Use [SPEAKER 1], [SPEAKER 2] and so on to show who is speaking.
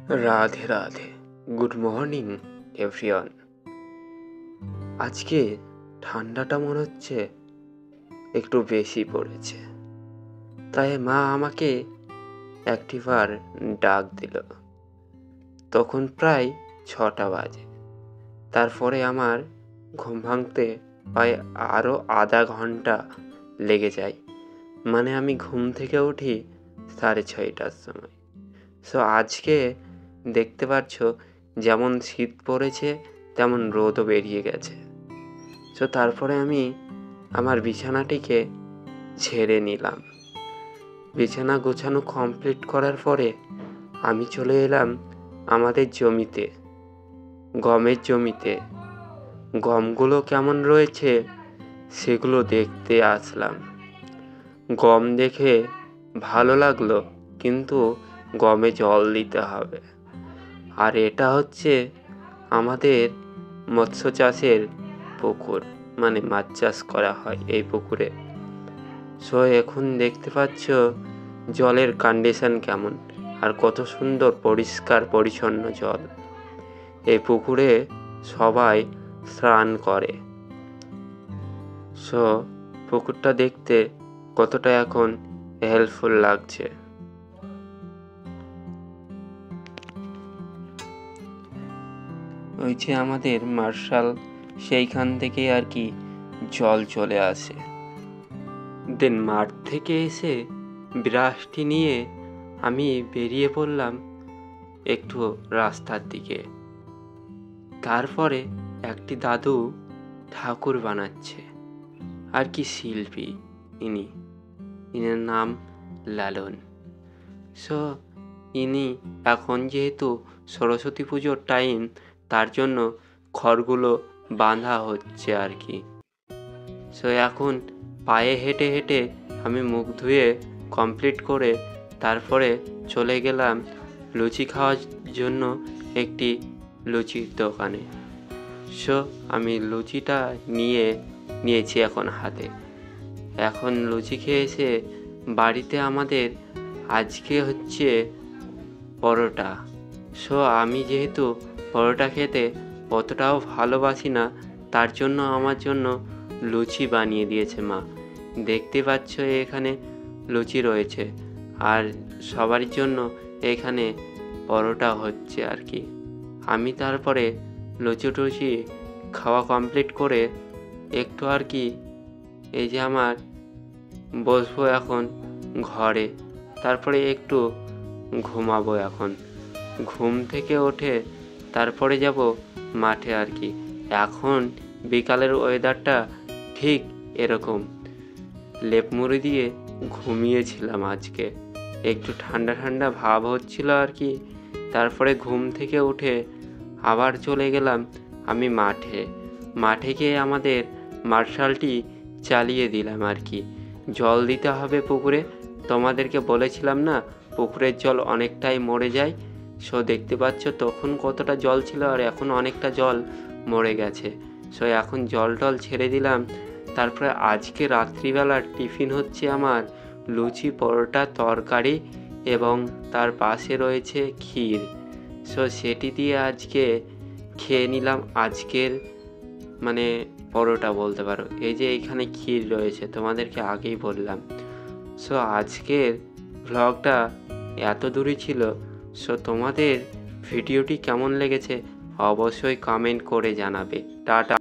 [SPEAKER 1] Radhe Radhe, good morning everyone. আজকে ঠান্ডাটা মনে হচ্ছে একটু বেশি পড়েছে, তাই মা আমাকে একটিবার ডাক দিল। তখন প্রায় 6টা বাজে। তারপরে আমার ঘুম ভাঙতে প্রায় আরও আধা ঘন্টা লেগে যায়। মানে আমি ঘুম থেকে উঠি 6:30টার সময়। আজকে দেখতে পাচ্ছ যেমন শীত পড়েছে তেমন রোদও বেরিয়ে গেছে। তারপরে আমি আমার বিছানাটিকে ঝেড়ে নিলাম। বিছানা গোছানো কমপ্লিট করার পরে আমি চলে এলাম আমাদের জমিতে, গমের জমিতে। গমগুলো কেমন রয়েছে সেগুলো দেখতে আসলাম। গম দেখে ভালো লাগলো, কিন্তু গমে জল দিতে হবে। আর এটা হচ্ছে আমাদের মৎস্য চাষের পুকুর, মানে মাছ চাষ করা হয় এই পুকুরে। এখন দেখতে পাচ্ছ জলের কন্ডিশন কেমন, আর কত সুন্দর পরিষ্কার পরিচ্ছন্ন জল। এই পুকুরে সবাই স্নান করে। পুকুরটা দেখতে কতটা এখন হেল্পফুল লাগছে। ওই যে আমাদের মার্শাল, সেইখান থেকে আর কি জল চলে আসে। দেন মাঠ থেকে এসে ব্রাশটি নিয়ে আমি বেরিয়ে পড়লাম একটু রাস্তার দিকে। তারপরে একটি দাদু ঠাকুর বানাচ্ছে, আর কি শিল্পী ইনার নাম লালন। ইনি এখন যেহেতু সরস্বতী পুজোর টাইম, তার জন্য খড়গুলো বাঁধা হচ্ছে আর কি। এখন পায়ে হেঁটে হেঁটে আমি মুখ ধুয়ে কমপ্লিট করে তারপরে চলে গেলাম লুচি খাওয়ার জন্য একটি লুচির দোকানে। আমি লুচিটা নিয়েছি এখন হাতে। এখন লুচি খেয়ে এসে বাড়িতে আমাদের আজকে হচ্ছে পরোটা। আমি যেহেতু পরোটা খেতে অতটাও ভালোবাসি না, তার জন্য আমার জন্য লুচি বানিয়ে দিয়েছে মা। দেখতে পাচ্ছ এখানে লুচি রয়েছে, আর সবার জন্য এখানে পরোটা হচ্ছে আর কি। আমি তারপরে লুচি টুচি খাওয়া কমপ্লিট করে একটু আর কি এই যে আমার বসবো এখন ঘরে, তারপরে একটু ঘুমাবো। এখন ঘুম থেকে উঠে তারপরে যাব মাঠে আর কি। এখন বিকালের ওয়েদারটা ঠিক এরকম, লেপ মুড়ি দিয়ে ঘুমিয়েছিলাম আজকে, একটু ঠান্ডা ঠান্ডা ভাব হচ্ছিল আর কি। তারপরে ঘুম থেকে উঠে আবার চলে গেলাম আমি মাঠে গিয়ে আমাদের মার্শালটি চালিয়ে দিলাম আর কি। জল দিতে হবে পুকুরে, তোমাদেরকে বলেছিলাম না পুকুরের জল অনেকটাই মরে যায়। দেখতে পাচ্ছ তখন কতটা জল ছিল, আর এখন অনেকটা জল মরে গেছে। এখন জল টল ছেড়ে দিলাম। তারপরে আজকে রাত্রিবেলার টিফিন হচ্ছে আমার লুচি, পরোটা, তরকারি এবং তার পাশে রয়েছে ক্ষীর। সেটি দিয়ে আজকে খেয়ে নিলাম আজকের মানে পরোটা বলতে পারো। এই যে এইখানে ক্ষীর রয়েছে, তোমাদেরকে আগেই বললাম। আজকের ভ্লগটা এত দূরই ছিল। তোমাদের ভিডিওটি কেমন লেগেছে অবশ্যই কমেন্ট করে জানাবে। টাটা।